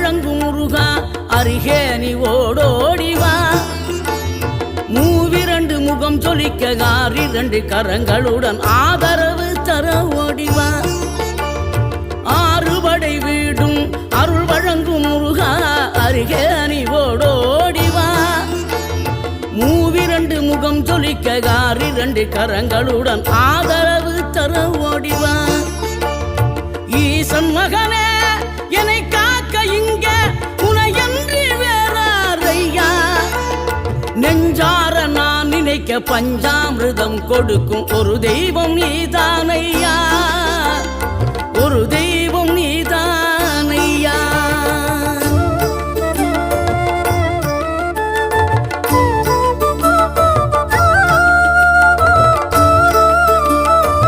வழங்கும் முருகா அருகே நீ ஓடோடிவா. மூவிரண்டு முகம் சொலிக்க ஆறிரண்டு கரங்களுடன் ஆதரவு தர ஓடிவா. ஆறுபடை வீடும் அருள் வழங்கும் முருகா அருகே நீ ஓடோடிவா. மூவிரண்டு முகம் சொலிக்க ஆறிரண்டு கரங்களுடன் ஆதரவு தர ஓடிவா. ஈசன் மகனே என்னை காக்க இங்க உனையன்றி வேறாரையா. நெஞ்சார நான் நினைக்க பஞ்சாமிர்தம் கொடுக்கும் ஒரு தெய்வம் நீதான்.